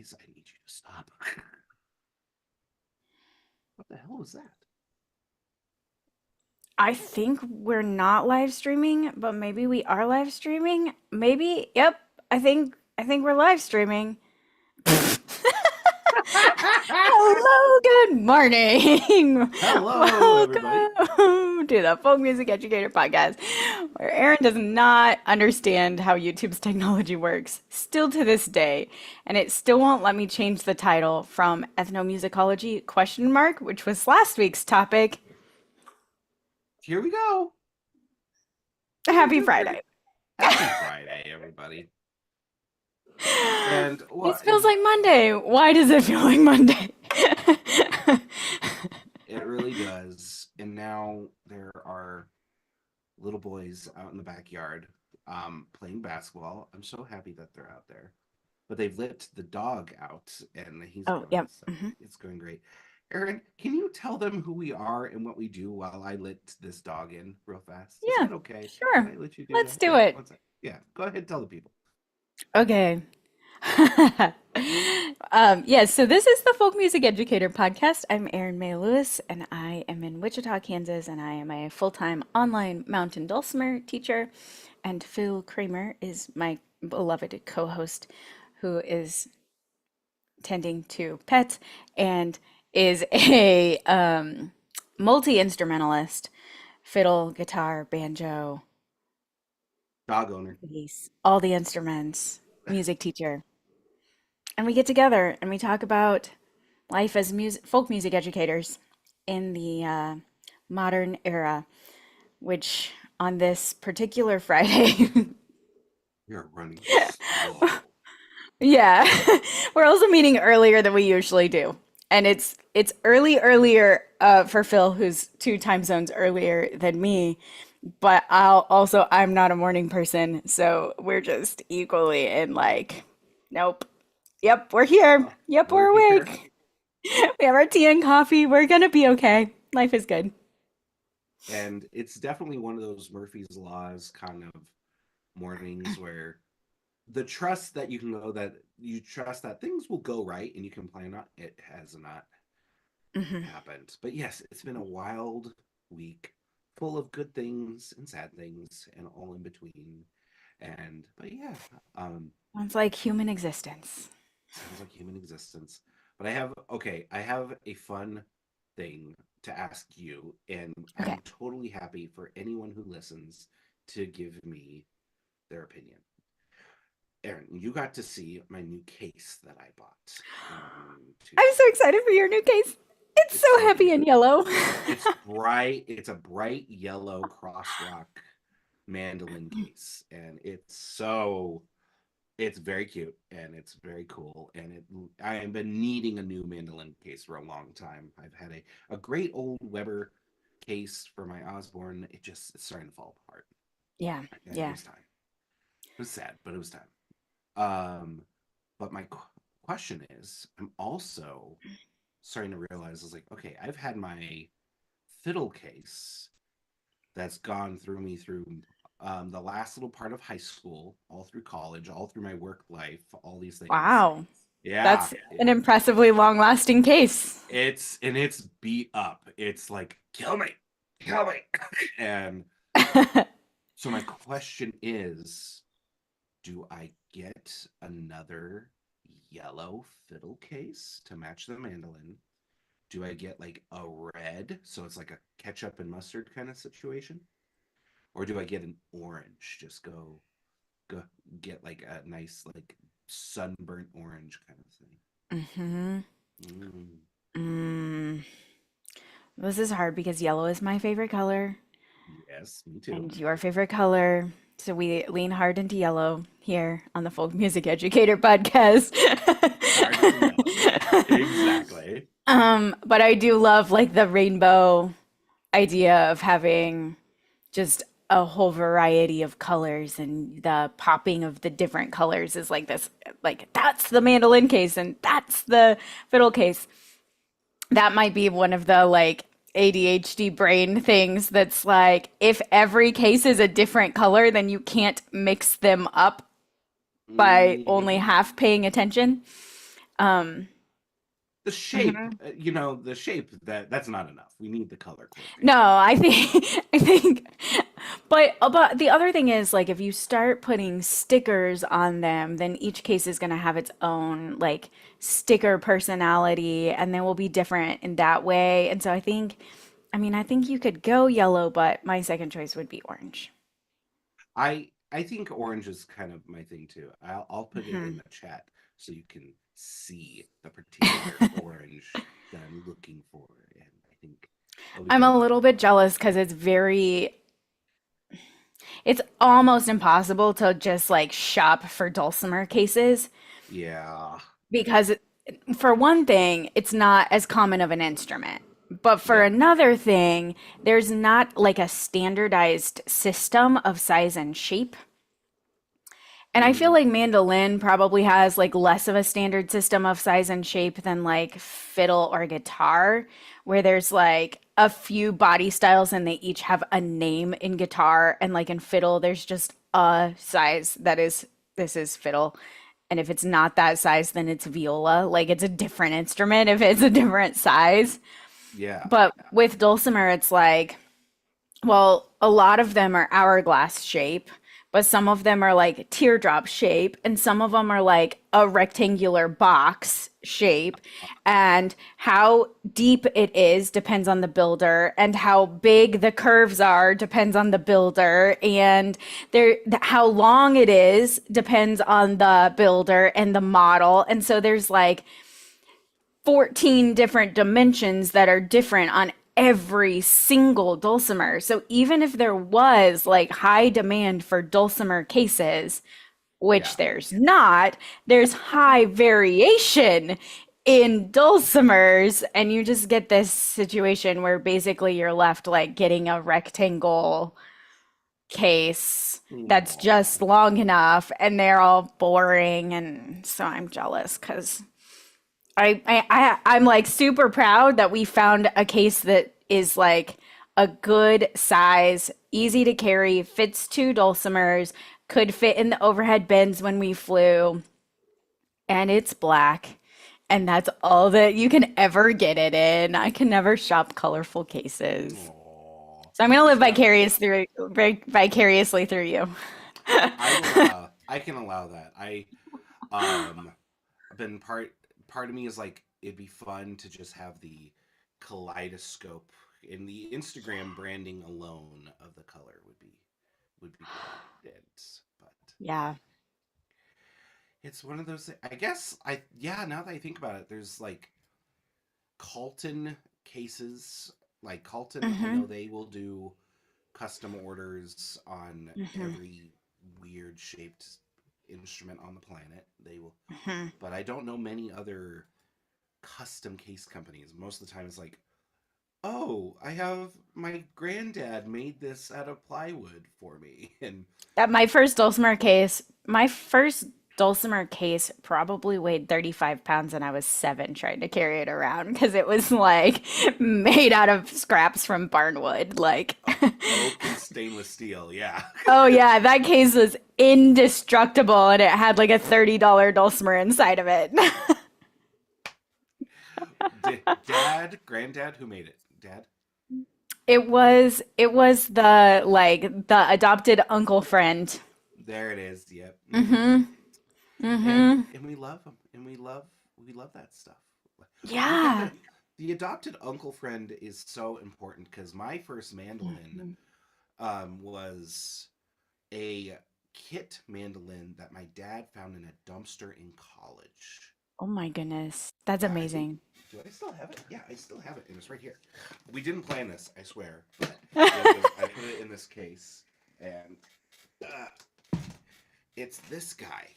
Guys, I need you to stop. What the hell was that? I think we're not live streaming, but maybe we are live streaming. Maybe, yep. I think we're live streaming. Hello, good morning. Hello, everybody. Welcome to the Folk Music Educator podcast, where Aaron does not understand how YouTube's technology works, still to this day, and it still won't let me change the title from ethnomusicology question mark, which was last week's topic. Here we go. Happy Friday. Happy Friday, everybody. And This feels like Monday. Why does it feel like Monday? it really does. And now there are little boys out in the backyard playing basketball. I'm so happy that they're out there. But they've let the dog out and he's Oh, going. yep. So it's going great. Aaron, can you tell them who we are and what we do while I let this dog in real fast? Is Yeah, that okay? Can sure. I let you do Let's that? do Yeah, it. one sec. Yeah, go ahead and tell the people. Okay. Yes, so this is the Folk Music Educator podcast. I'm Erin May Lewis, and I am in Wichita, Kansas, and I am a full-time online mountain dulcimer teacher. And Phil Kramer is my beloved co-host, who is tending to pets and is a multi-instrumentalist, fiddle, guitar, banjo, Dog owner. bass, all the instruments, music teacher. And we get together and we talk about life as folk music educators in the modern era, which on this particular Friday, You're running slow. yeah, we're also meeting earlier than we usually do. And it's earlier for Phil, who's 2 time zones earlier than me. But I'm not a morning person, so we're just equally in like, nope. Yep, we're here. Yep, We're we're here. awake. We have our tea and coffee. We're gonna be okay. Life is good. And it's definitely one of those Murphy's Laws kind of mornings where the trust that you can know that you trust that things will go right and you can plan on it has not Hmm. happened. But yes, it's been a wild week full of good things and sad things and all in between. And but yeah, um Sounds like human existence. sounds like human existence. But I have a fun thing to ask you, and Okay. I'm totally happy for anyone who listens to give me their opinion. Aaron, you got to see my new case that I bought on I'm Tuesday. so excited for your new case. It's It's so so happy cute. and yellow. It's bright. It's a bright yellow crossrock mandolin case, and it's very cute and it's very cool. And I have been needing a new mandolin case for a long time. I've had a great old Weber case for my Osborne. It's starting to fall apart, Yeah, and it yeah. was time. It was sad, but it was time. Um, but my question is, I'm also starting to realize, I was like, okay, I've had my fiddle case that's gone through me through the last little part of high school, all through college, all through my work life, all these things. Wow. Yeah, That's an impressively long-lasting case. it's beat up. It's like kill me, and so my question is, do I get another yellow fiddle case to match the mandolin? Do I get like a red, so it's like a ketchup and mustard kind of situation? Or do I get an orange? Just go get like a nice like sunburnt orange kind of thing. Hmm. Mm, Mm. This is hard because yellow is my favorite color yes, me too. and your favorite color. So we lean hard into yellow here on the Folk Music Educator podcast. Hard into yellow. Exactly. But I do love like the rainbow idea of having just a whole variety of colors, and the popping of the different colors is like this, like that's the mandolin case and that's the fiddle case. That might be one of the like ADHD brain things that's like if every case is a different color, then you can't mix them up by only Mm, half paying attention. Um, The shape, mhm. the shape that's not enough. We need the color No, coordination. I think I think but the other thing is like if you start putting stickers on them, then each case is going to have its own like sticker personality and they will be different in that way. And so I think you could go yellow, but my second choice would be orange. I think orange is kind of my thing too. I'll put it in Mhm. the chat so you can see the particular orange that I'm looking for, and I think we I'm can a agree little on bit that. jealous because it's almost impossible to just like shop for dulcimer cases Yeah. because for one thing, it's not as common of an instrument. But for Yep. another thing, there's not like a standardized system of size and shape. And I feel Hmm. like mandolin probably has like less of a standard system of size and shape than like fiddle or guitar, where there's like a few body styles and they each have a name in guitar. And like in fiddle, there's just a size that is, this is fiddle. And if it's not that size, then it's viola. Like it's a different instrument if it's a different size. Yeah. But with dulcimer, it's like, well, a lot of them are hourglass shape, but some of them are like teardrop shape, and some of them are like a rectangular box shape. And how deep it is depends on the builder, and how big the curves are depends on the builder, and how long it is depends on the builder and the model. And so there's like 14 different dimensions that are different on every single dulcimer. So even if there was like high demand for dulcimer cases, which Yeah. there's not, there's high variation in dulcimers, and you just get this situation where basically you're left like getting a rectangle case that's just Aw. long enough and they're all boring. And so I'm jealous because I'm like super proud that we found a case that is like a good size, easy to carry, fits two dulcimers, could fit in the overhead bins when we flew, and it's black. And that's all that you can ever get it in. I can never shop colorful cases. Aw. So I'm gonna live Well, vicariously through you. I can allow that. Um been part of me is like it'd be fun to just have the kaleidoscope in the Instagram branding alone of the color would be great. But Yeah. it's one of those I guess I yeah, now that I think about it, there's like Colton cases. Like Colton, I know Hmm. they will do custom orders on Hmm. every weird shaped instrument on the planet. They will, Hmm. but I don't know many other custom case companies. Most of the time, it's like, oh, I have my granddad made this out of plywood for me, and At my first dulcimer case probably weighed 35 pounds and I was 7 trying to carry it around because it was like made out of scraps from barnwood. Like, oak and stainless steel. Yeah, oh yeah, that case was indestructible and it had like a $30 dulcimer inside of it. Dad, granddad, who made it? Dad. It was the like the adopted uncle friend. There it is. Yep. Hmm. Mm-hmm. Mm-hmm. And we love them, and we love that stuff. We Yeah. gotta. The adopted uncle friend is so important because my first mandolin Mhm. was a kit mandolin that my dad found in a dumpster in college. Oh my goodness. That's Yeah, I think. amazing. Do I still have it? Yeah, I still have it, and it's right here. We didn't plan this, I swear, but I put it in this case, and it's this guy,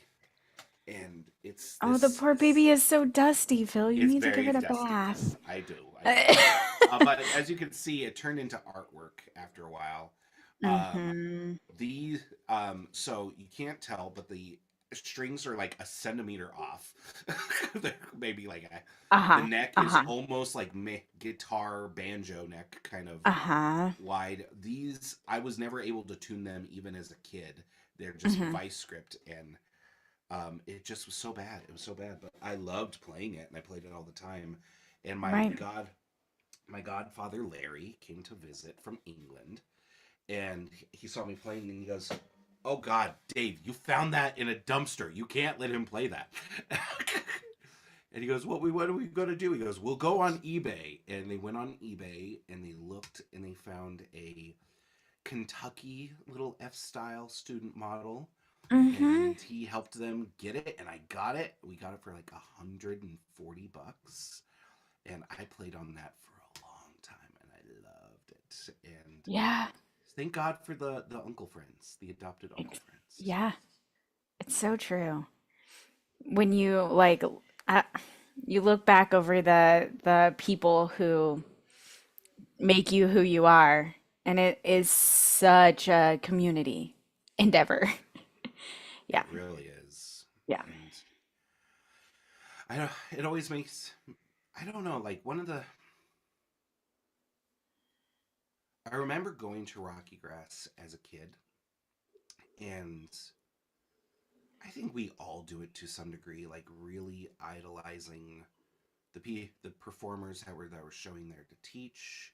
and it's Oh, the this. poor baby is so dusty, Phil. You It's need to give very it a dusty. bath. Yes, I do. But as you can see, it turned into artwork after a while. Um, Mm-hmm. so you can't tell, but the strings are like a centimeter off. Maybe like the Uh-huh. neck is Uh-huh. almost like guitar banjo neck kind of Uh-huh. wide. These I was never able to tune them even as a kid. They're just Mm-hmm. vice script, and It just was so bad. It was so bad, but I loved playing it, and I played it all the time. And Right. my godfather Larry came to visit from England, and he saw me playing, and he goes, "Oh God, Dave, you found that in a dumpster. You can't let him play that." And he goes, what are we going to do?" He goes, "We'll go on eBay." And they went on eBay and they looked and they found a Kentucky little F style student model. Mm-hmm. And he helped them get it. And I got it. We got it for like $140. And I played on that for a long time and I loved it. And Yeah. thank God for the uncle friends, the adopted uncle It's, friends. yeah. It's so true. When you like, uh, you look back over the people who make you who you are, and it is such a community endeavor. It Yeah. really is. Yeah. And I don't, it always makes, I don't know, like one of the, I remember going to Rocky Grass as a kid, and I think we all do it to some degree, like really idolizing the performers that were showing there to teach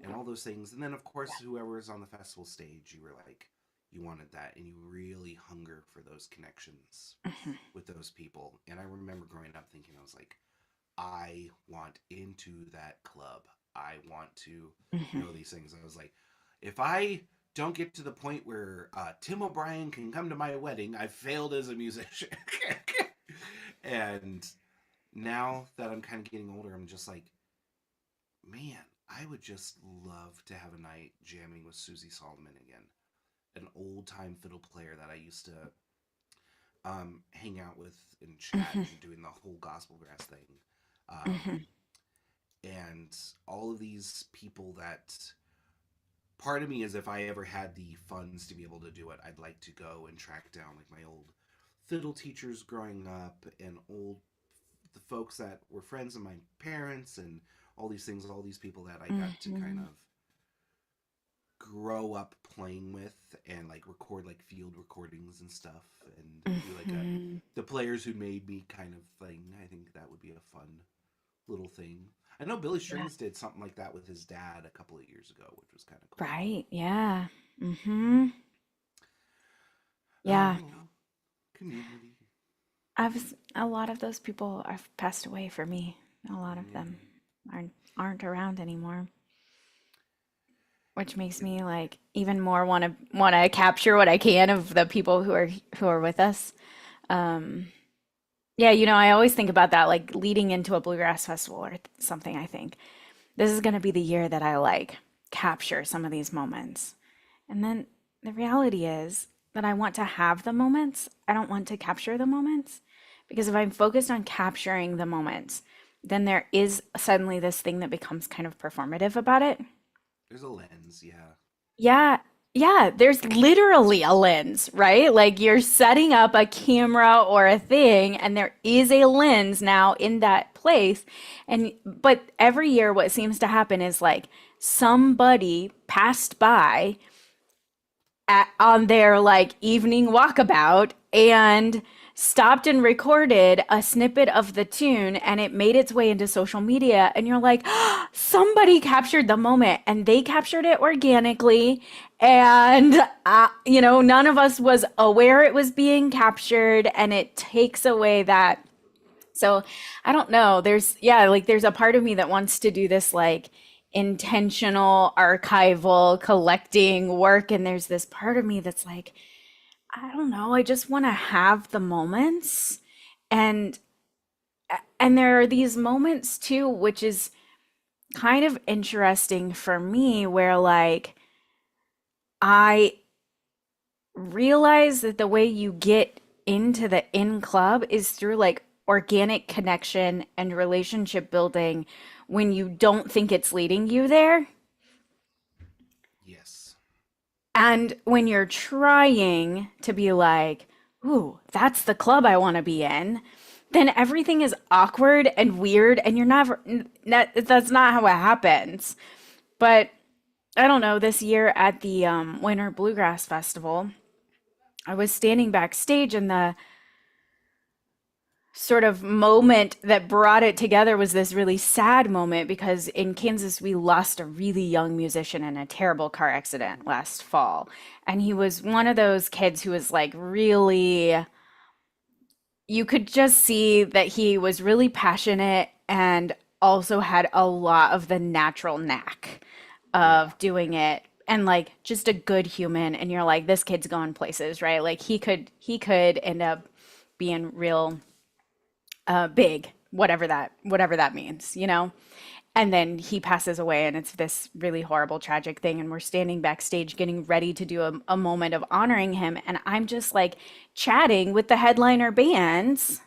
and all those things. And then of course whoever was on the festival stage, you were like you wanted that and you really hunger for those connections Mhm. with those people. And I remember growing up thinking, I was like, I want into that club. I want to Mhm. know these things. I was like, if I don't get to the point where Tim O'Brien can come to my wedding, I failed as a musician. And now that I'm kind of getting older, I'm just like, man, I would just love to have a night jamming with Susie Solomon again, an old time fiddle player that I used to hang out with and chat Mhm. and doing the whole gospel grass thing. Mhm. Um, and all of these people that part of me is if I ever had the funds to be able to do it, I'd like to go and track down like my old fiddle teachers growing up and old the folks that were friends of my parents and all these things, all these people that I got to kind Mhm. of grow up playing with and like record like field recordings and stuff and do like a Mhm. the players who made me kind of thing. I think that would be a fun little thing. I know Billy Yeah. Strings did something like that with his dad a couple of years ago, which was kind of cool. Right. Yeah. Mhm. Yeah. Oh, community. A lot of those people have passed away for me. A lot of them Mm. aren't around anymore, which makes It, me like even more want to capture what I can of the people who are with us. Um, yeah, I always think about that like leading into a bluegrass festival or something. I think this is going to be the year that I like capture some of these moments. And then the reality is that I want to have the moments. I don't want to capture the moments because if I'm focused on capturing the moments, then there is suddenly this thing that becomes kind of performative about it. there's a lens, yeah. Yeah. Yeah, there's literally a lens, right? Like you're setting up a camera or a thing and there is a lens now in that place. And but every year what seems to happen is like somebody passed by on their like evening walkabout and stopped and recorded a snippet of the tune and it made its way into social media and you're like somebody captured the moment and they captured it organically and none of us was aware it was being captured and it takes away that. So I don't know. There's a part of me that wants to do this like intentional archival collecting work. And there's this part of me that's like, I don't know, I just want to have the moments. And and there are these moments too, which is kind of interesting for me, where like I realize that the way you get into the in club is through like organic connection and relationship building when you don't think it's leading you there. Yes. And when you're trying to be like, ooh, that's the club I want to be in, then everything is awkward and weird and you're never, that's not how it happens. But I don't know, this year at the Winter Bluegrass Festival, I was standing backstage and sort of moment that brought it together was this really sad moment because in Kansas we lost a really young musician in a terrible car accident last fall. And he was one of those kids who was like really, you could just see that he was really passionate and also had a lot of the natural knack Yeah. of doing it and like just a good human. And you're like, this kid's going places, right? Like he could end up being real big, whatever that means, you know? And then he passes away, and it's this really horrible, tragic thing. And we're standing backstage getting ready to do a moment of honoring him. And I'm just like chatting with the headliner bands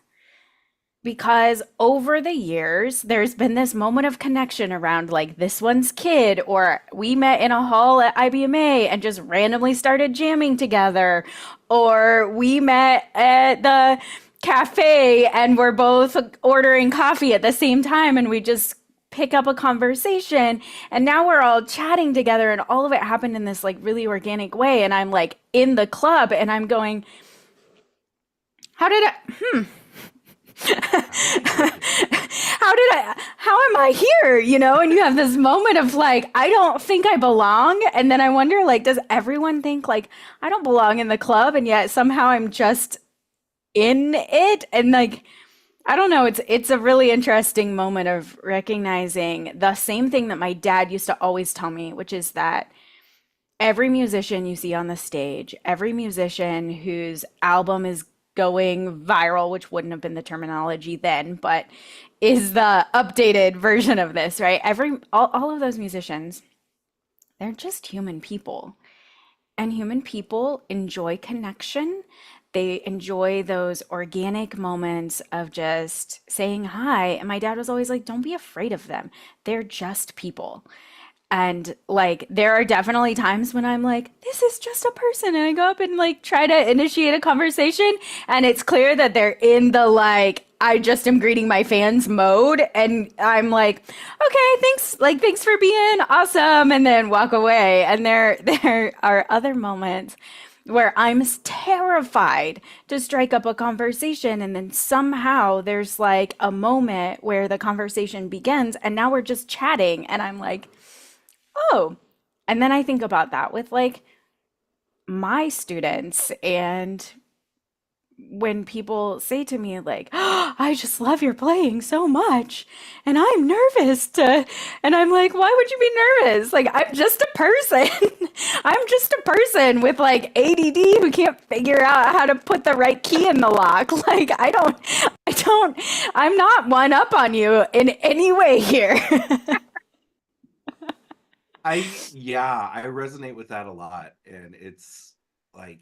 because over the years, there's been this moment of connection around like this one's kid, or we met in a hall at IBMA and just randomly started jamming together, or we met at the cafe and we're both ordering coffee at the same time and we just pick up a conversation and now we're all chatting together and all of it happened in this like really organic way and I'm like in the club and I'm going, how did I How did I get here? how am I here? You know, and you have this moment of like, I don't think I belong. And then I wonder, like, does everyone think like I don't belong in the club and yet somehow I'm just in it? And like, I don't know, it's a really interesting moment of recognizing the same thing that my dad used to always tell me, which is that every musician you see on the stage, every musician whose album is going viral, which wouldn't have been the terminology then, but is the updated version of this, right? All of those musicians, they're just human people. And human people enjoy connection. They enjoy those organic moments of just saying hi. And my dad was always like, don't be afraid of them. They're just people. And like, there are definitely times when I'm like, this is just a person. And I go up and like try to initiate a conversation. And it's clear that they're in the like, I just am greeting my fans mode. And I'm like, okay, thanks. Like, thanks for being awesome. And then walk away. And there are other moments where I'm terrified to strike up a conversation. And then somehow there's like a moment where the conversation begins. And now we're just chatting. And I'm like, oh, and then I think about that with like my students and when people say to me like, oh, I just love your playing so much and I'm nervous to and I'm like, why would you be nervous? Like I'm just a person. I'm just a person with like ADD who can't figure out how to put the right key in the lock. Like I don't I'm not one up on you in any way here. I resonate with that a lot. And it's like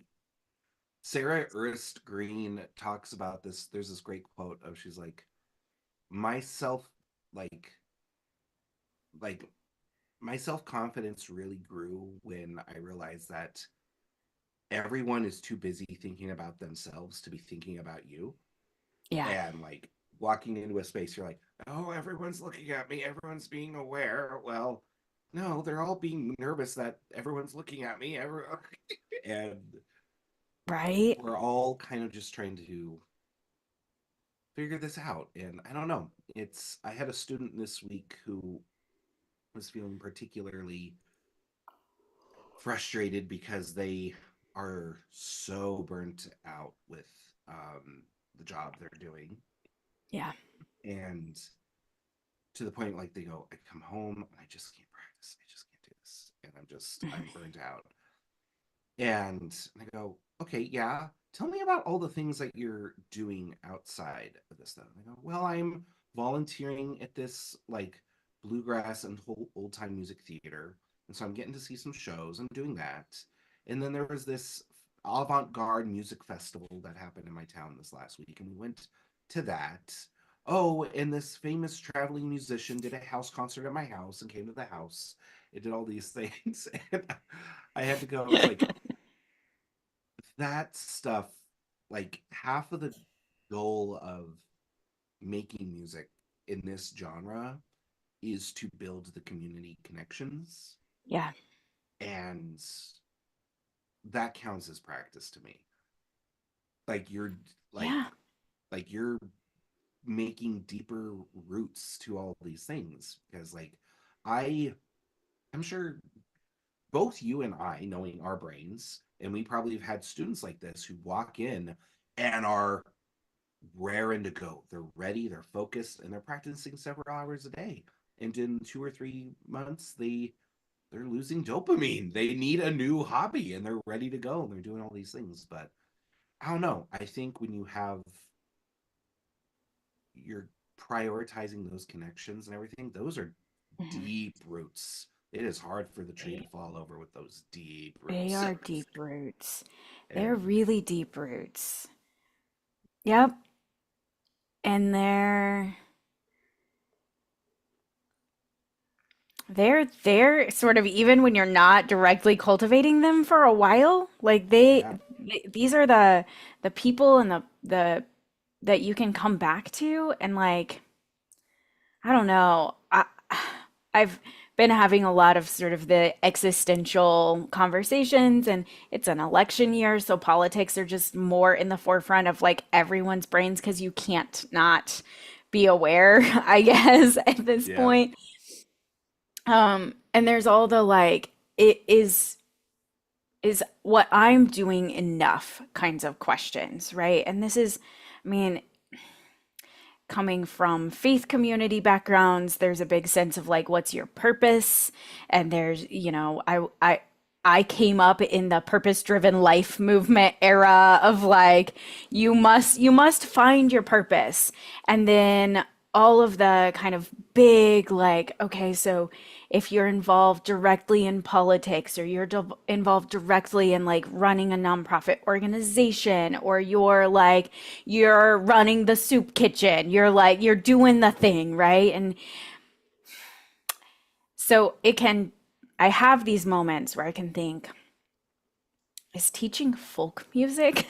Sarah Erst Green talks about this. There's this great quote of she's like, myself like like my self-confidence really grew when I realized that everyone is too busy thinking about themselves to be thinking about you. Yeah. And like walking into a space, you're like, oh, everyone's looking at me, everyone's being aware. Well, no, they're all being nervous that everyone's looking at me. And Right? we're all kind of just trying to figure this out. And I don't know. I had a student this week who was feeling particularly frustrated because they are so burnt out with the job they're doing. Yeah. And to the point like they go, I come home and I just can't practice. I just can't do this. And I'm burnt out. And I go, okay, yeah. Tell me about all the things that you're doing outside of this stuff. And I go, well, I'm volunteering at this like bluegrass and old time music theater. And so I'm getting to see some shows and doing that. And then there was this avant garde music festival that happened in my town this last week. And we went to that. Oh, and this famous traveling musician did a house concert at my house and came to the house. It did all these things. And I had to go, it's like, that stuff, like half of the goal of making music in this genre is to build the community connections, Yeah. and that counts as practice to me. Like you're like Yeah. like you're making deeper roots to all these things because like I I'm sure both you and I, knowing our brains, and we probably have had students like this who walk in and are raring to go. They're ready, they're focused, and they're practicing several hours a day. And in 2 or 3 months, they're losing dopamine. They need a new hobby and they're ready to go and they're doing all these things. But I don't know. I think when you're prioritizing those connections and everything, those are Mhm. deep roots. It is hard for the tree to They, fall over with those deep they roots. are deep roots. They're And really deep roots. Yep. And they're sort of even when you're not directly cultivating them for a while, like yeah, these are the people and the that you can come back to and like I don't know. I've been having a lot of sort of the existential conversations, and it's an election year, so politics are just more in the forefront of like everyone's brains because you can't not be aware, I guess, at this yeah. point. And there's all the like, is what I'm doing enough kinds of questions, right? And this is, I mean, coming from faith community backgrounds, there's a big sense of like, what's your purpose? And there's, I came up in the purpose-driven life movement era of like, you must find your purpose. And then all of the kind of big like, okay, so if you're involved directly in politics or you're involved directly in like running a nonprofit organization or you're running the soup kitchen, you're doing the thing, right? And so it can I have these moments where I can think, is teaching folk music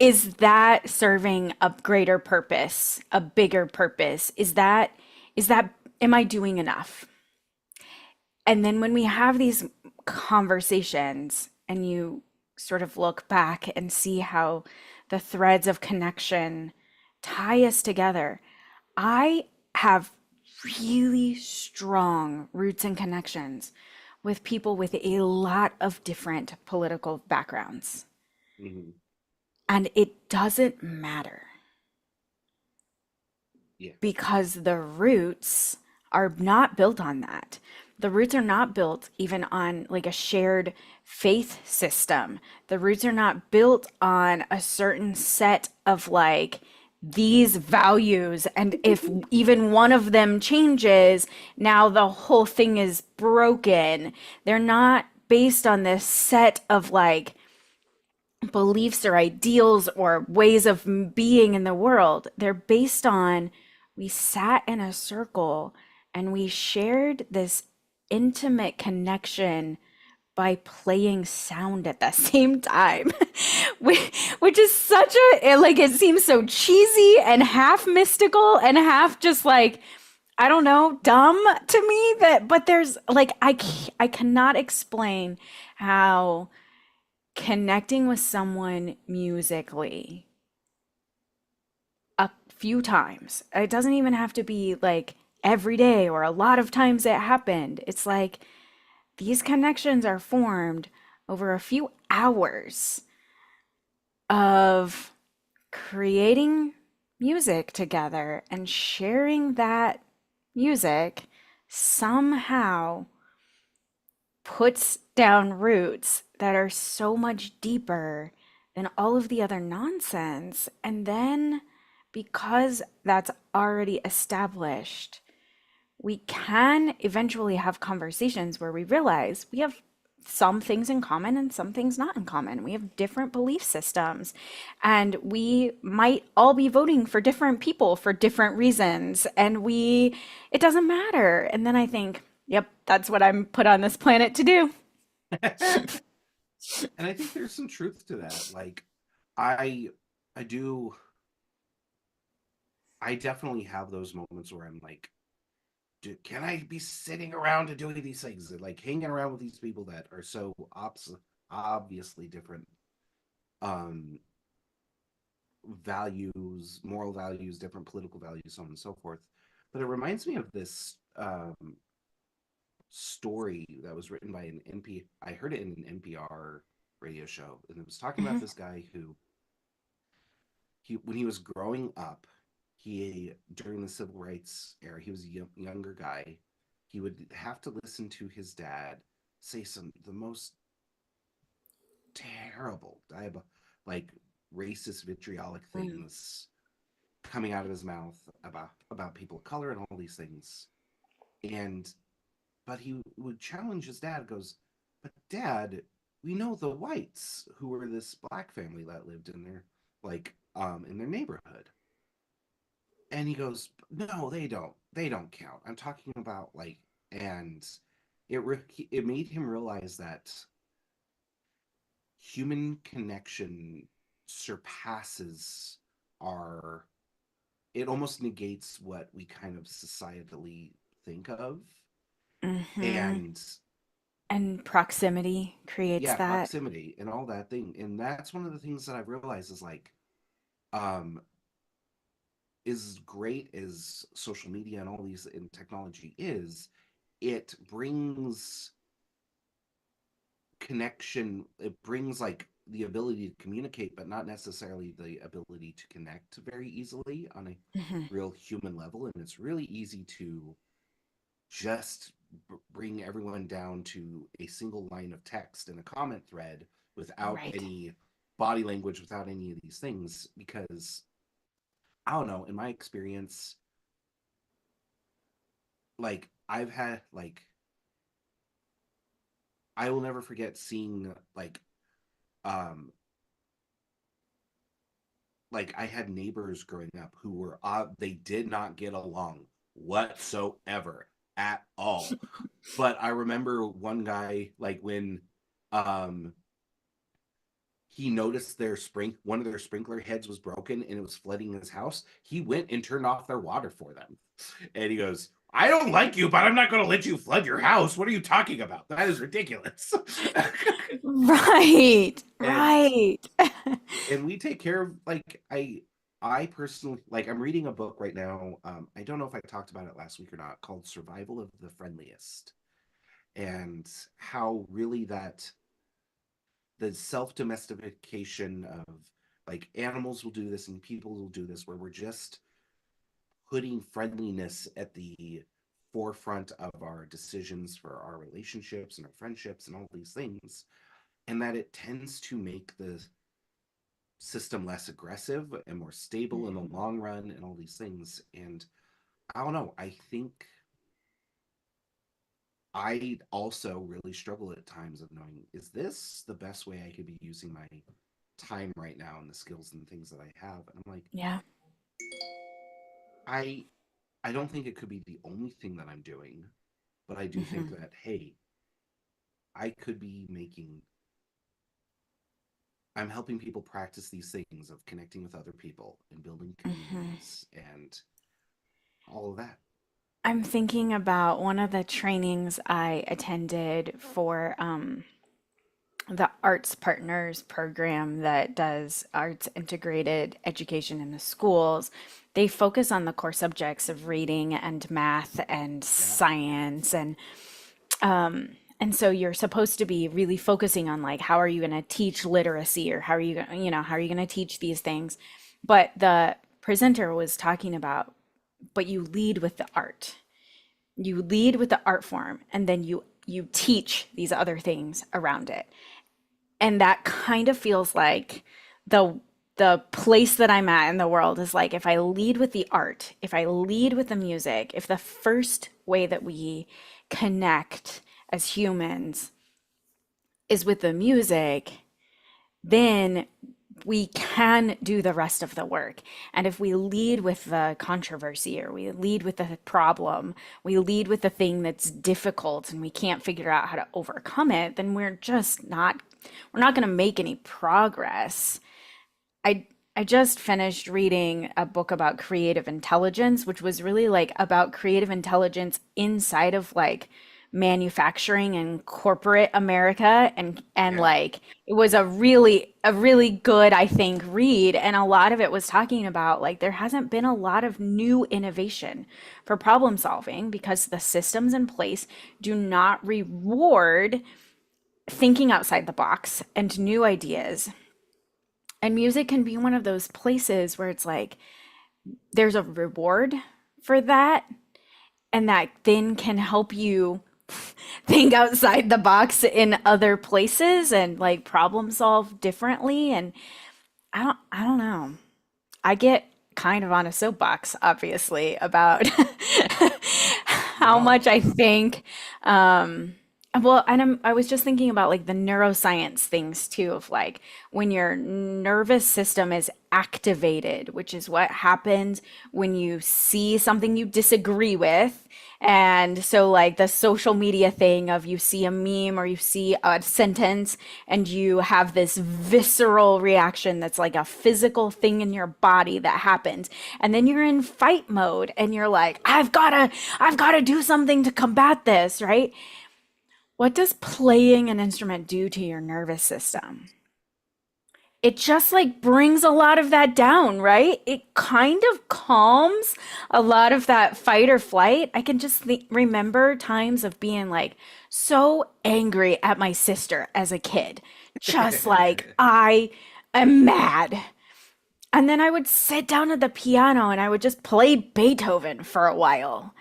is that serving a greater purpose, a bigger purpose? Is that am I doing enough? And then when we have these conversations and you sort of look back and see how the threads of connection tie us together, I have really strong roots and connections with people with a lot of different political backgrounds. Hmm. And it doesn't matter Yeah. because the roots are not built on that. The roots are not built even on like a shared faith system. The roots are not built on a certain set of like these values. And if even one of them changes, now the whole thing is broken. They're not based on this set of like beliefs or ideals or ways of being in the world. They're based on we sat in a circle and we shared this intimate connection by playing sound at the same time, which is such like, it seems so cheesy and half mystical and half just like, I don't know, dumb to me that, but there's like, I cannot explain how connecting with someone musically a few times. It doesn't even have to be like every day or a lot of times it happened. It's like these connections are formed over a few hours of creating music together and sharing that music somehow puts down roots that are so much deeper than all of the other nonsense. And then because that's already established, we can eventually have conversations where we realize we have some things in common and some things not in common. We have different belief systems, and we might all be voting for different people for different reasons. It doesn't matter. And then I think, yep, that's what I'm put on this planet to do. And I think there's some truth to that. Like I I do I definitely have those moments where I'm like, can I be sitting around and doing these things and like hanging around with these people that are so obviously different? Um, values, moral values, different political values, so on and so forth. But it reminds me of this story that was written by an NP. I heard it in an NPR radio show, and it was talking about Hmm. this guy who he when he was growing up, he during the civil rights era, he was a younger guy. He would have to listen to his dad say some the most terrible, like racist, vitriolic things coming out of his mouth about people of color and all these things. And but he would challenge his dad. Goes, but Dad, we know the whites who were this black family that lived in their in their neighborhood. And he goes, no, they don't count. I'm talking about and it made him realize that human connection surpasses our it almost negates what we kind of societally think of. Hmm. And And proximity creates yeah, that. proximity and all that thing. And that's one of the things that I've realized is um, as great as social media and all these in technology is, it brings connection. It brings the ability to communicate, but not necessarily the ability to connect very easily on a Hmm. real human level. And it's really easy to just bring everyone down to a single line of text in a comment thread without Right. any body language, without any of these things. Because I don't know, in my experience, I've had I will never forget seeing um I had neighbors growing up who were they did not get along whatsoever at all. But I remember one guy when um he noticed one of their sprinkler heads was broken and it was flooding his house. He went and turned off their water for them. And he goes, I don't like you, but I'm not going to let you flood your house. What are you talking about? That is ridiculous. Right. and Right. and we take care of I personally I'm reading a book right now. I don't know if I talked about it last week or not, called Survival of the Friendliest, and how really that the self domestication of animals will do this and people will do this, where we're just putting friendliness at the forefront of our decisions for our relationships and our friendships and all these things, and that it tends to make the system less aggressive and more stable in the Mhm. long run and all these things. And I don't know, I think I also really struggle at times of knowing, is this the best way I could be using my time right now and the skills and things that I have? And I'm like, Yeah. I I don't think it could be the only thing that I'm doing, but I do think Hmm. that hey, I could be making I'm helping people practice these things of connecting with other people and building Hmm. communities and all of that. I'm thinking about one of the trainings I attended for the Arts Partners program that does arts integrated education in the schools. They focus on the core subjects of reading and math and Yeah. science and so you're supposed to be really focusing on like how are you going to teach literacy or how are you going to, how are you going to teach these things? But the presenter was talking about but you lead with the art. You lead with the art form and then you teach these other things around it. And that kind of feels like the the place that I'm at in the world is like if I lead with the art, if I lead with the music, if the first way that we connect as humans is with the music, then we can do the rest of the work. And if we lead with the controversy or we lead with the problem, we lead with the thing that's difficult and we can't figure out how to overcome it, then we're not going to make any progress. I I just finished reading a book about creative intelligence, which was really like about creative intelligence inside of like manufacturing and corporate America, and Yeah. like it was a really good, I think, read, and a lot of it was talking about like there hasn't been a lot of new innovation for problem solving because the systems in place do not reward thinking outside the box and new ideas. And music can be one of those places where it's like there's a reward for that, and that then can help you think outside the box in other places and like problem solve differently. And I don't know. I get kind of on a soapbox, obviously, about how much No. I think. Well, and I was just thinking about like the neuroscience things too, of like when your nervous system is activated, which is what happens when you see something you disagree with. And so, like the social media thing of you see a meme or you see a sentence and you have this visceral reaction that's like a physical thing in your body that happens. And then you're in fight mode and you're like, I've got to do something to combat this, right? What does playing an instrument do to your nervous system? It just like brings a lot of that down, right? It kind of calms a lot of that fight or flight. I can just remember times of being like so angry at my sister as a kid, just like I am mad. And then I would sit down at the piano and I would just play Beethoven for a while.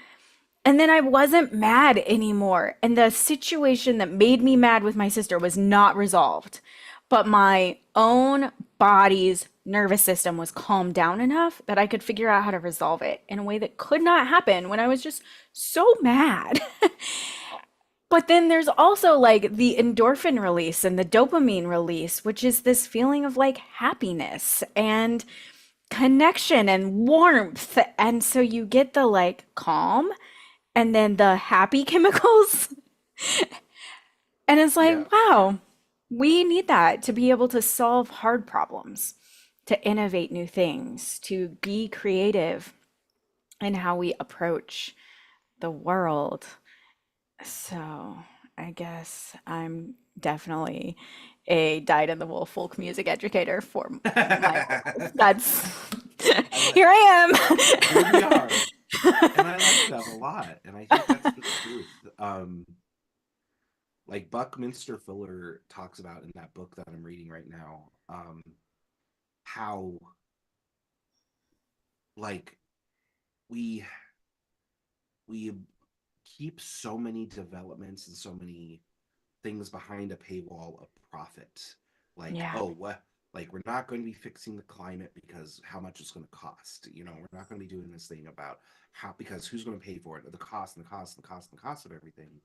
And then I wasn't mad anymore. And the situation that made me mad with my sister was not resolved. But my own body's nervous system was calmed down enough that I could figure out how to resolve it in a way that could not happen when I was just so mad. But then there's also like the endorphin release and the dopamine release, which is this feeling of like happiness and connection and warmth. And so you get the like calm and then the happy chemicals. And it's Yeah. like, wow, we need that to be able to solve hard problems, to innovate new things, to be creative in how we approach the world. So I guess I'm definitely a dyed in the wool folk music educator for my whole life. That's I like here Here we I are. And I like am. that a lot. And I think that's the truth. Like Buckminster Fuller talks about in that book that I'm reading right now, how like we we keep so many developments and so many things behind a paywall of profit. Like, Yeah. oh, what? Like, we're not going to be fixing the climate because how much it's going to cost. You know, we're not going to be doing this thing about how, because who's going to pay for it? The cost and the cost and the cost and the cost of everything.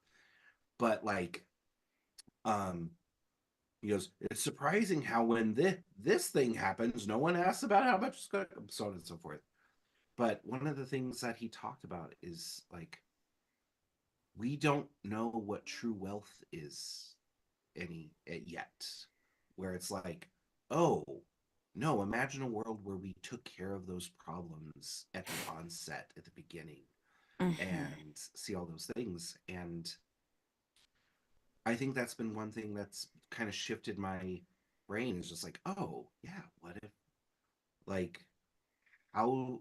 But like, um, he goes, it's surprising how when this thing happens, no one asks about how much it's going to, so on and so forth. But one of the things that he talked about is like, we don't know what true wealth is any yet, where it's like, oh no, imagine a world where we took care of those problems at the onset, at the beginning, Hmm. and see all those things. And I think that's been one thing that's kind of shifted my brain, is just like, oh yeah, what if, like, how,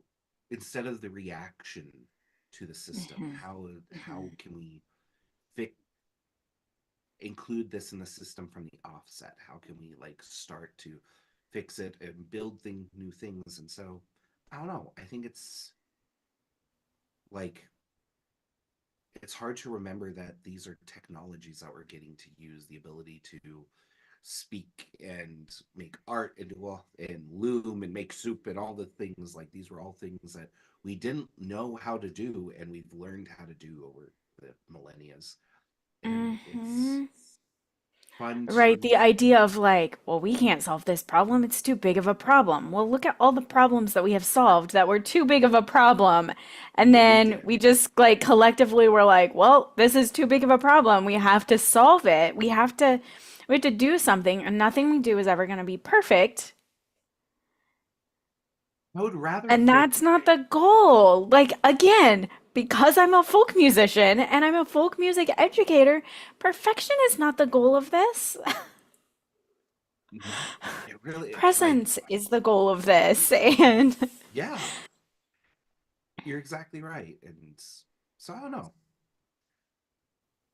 instead of the reaction to the system, Hmm. how can we fix, include this in the system from the offset? How can we like start to fix it and build new things? And so I don't know. I think like it's hard to remember that these are technologies that we're getting to use, the ability to speak and make art and do all, and loom and make soup and all the things. Like, these were all things that we didn't know how to do and we've learned how to do over the millennia, and it's Hmm. fun Right, the to. idea of like, well, we can't solve this problem. It's too big of a problem. Well, look at all the problems that we have solved that were too big of a problem. And But we then did. we just like collectively were like, well, this is too big of a problem. We have to solve it. We have to do something, and nothing we do is ever going to be perfect. I would rather And think. that's not the goal. Like, again, because I'm a folk musician and I'm a folk music educator, perfection is not the goal of this. No, it really like Presence is the goal of this. And yeah, you're exactly right. And so I don't know.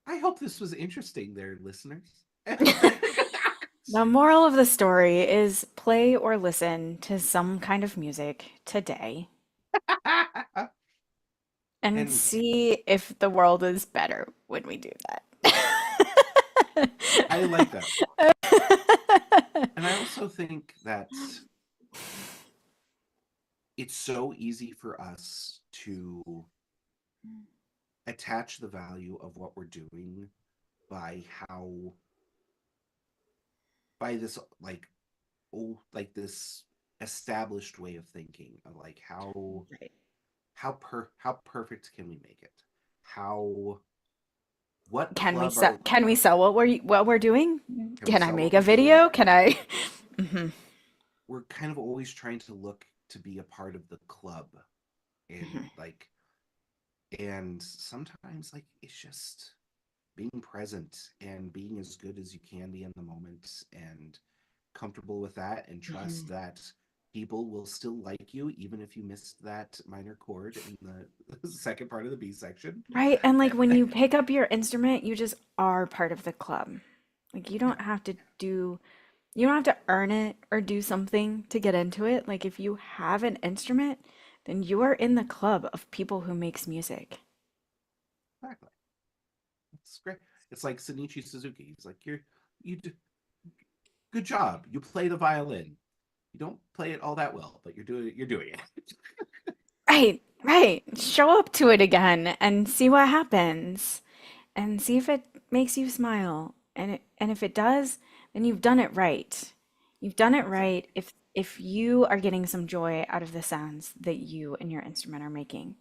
I hope this was interesting there, listeners. the moral of the story is play or listen to some kind of music today and And see if the world is better when we do that. I like that. And I also think that it's so easy for us to attach the value of what we're doing by how by this like like this established way of thinking of like Right. how perfect can we make it? How what Can we club sell are what we're doing? can we Can I sell what make a we're doing? video? Can I? Mhm, We're kind of always trying to look to be a part of the club mhm, and like and sometimes like it's just being present and being as good as you can be in the moment and comfortable with that and trust mhm. that people will still like you even if you missed that minor chord in the second part of the B section. Right, and like when you pick up your instrument, you just are part of the club. Like Yeah, you don't have to earn it or do something to get into it. Like if you have an instrument, then you are in the club of people who makes music. exactly. It's great. It's like Shinichi Suzuki. He's like, you do good job. You play the violin. You don't play it all that well, but you're doing it. Right, right. Show up to it again and see what happens and see if it makes you smile. And if it does, then you've done it right. You've done it That's it. right if you are getting some joy out of the sounds that you and your instrument are making.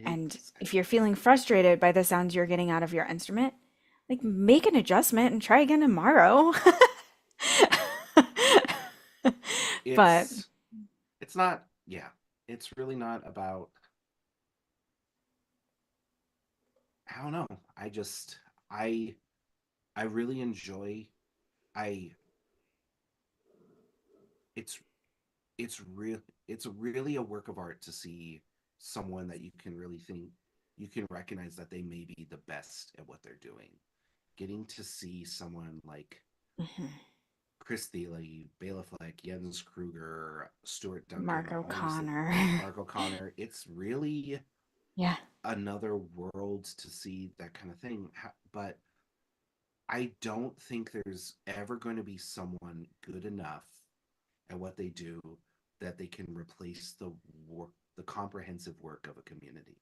And if you're Exactly. feeling frustrated by the sounds you're getting out of your instrument, like make an adjustment and try again tomorrow. But It's it's not yeah. It's really not about I don't know. I I really enjoy I it's it's real it's really a work of art to see someone that you can really think you can recognize that they may be the best at what they're doing. Getting to see someone like Mhm. Chris Thiele, Bela Fleck, Jens Kruger, Stuart Duncan, Mark all these O'Connor. Mark O'Connor, it's really Yeah. another world to see that kind of thing. But I don't think there's ever going to be someone good enough at what they do that they can replace the comprehensive work of a community.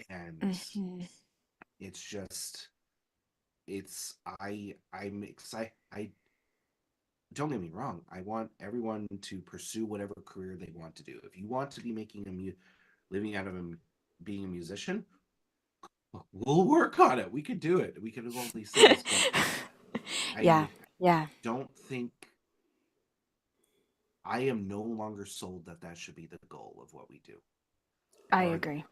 And Mhm. it's just I'm excited. I don't get me wrong. I want everyone to pursue whatever career they want to do. If you want to be making living out of being a musician, we'll work on it. We could do it. We could do all these things, but Yeah. I Yeah. don't think I am no longer sold that that should be the goal of what we do. I Or agree.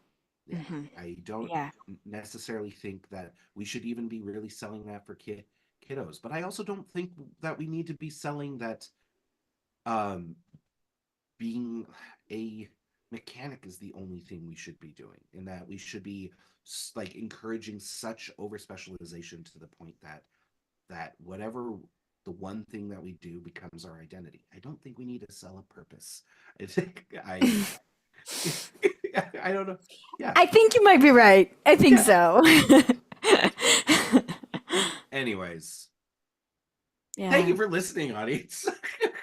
yeah, Hmm. I don't Yeah. necessarily think that we should even be really selling that for kiddos. But I also don't think that we need to be selling that um being a mechanic is the only thing we should be doing, and that we should be like encouraging such over specialization to the point that whatever the one thing that we do becomes our identity. I don't think we need to sell a purpose. I think I don't know. Yeah, I think you might be right. I think yeah. so. Anyways, thank you Yeah. for listening, audience.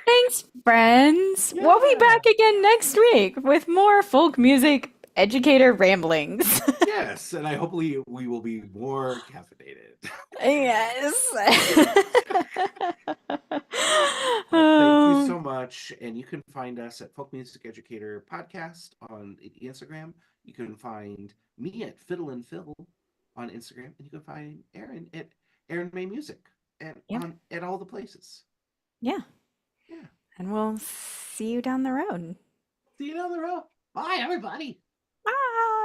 Thanks, friends. We'll be Yeah. back again next week with more folk music educator ramblings. Yes, and I hopefully we will be more caffeinated. Yes. But thank you Oh, so much. And you can find us at Folk Music Educator Podcast on Instagram. You can find me at Fiddle and Phil on Instagram. And you can find Aaron at Aaron May Music and yep. on at all the places. Yeah. Yeah. And we'll see you down the road. See you down the road. Bye, everybody. Bye.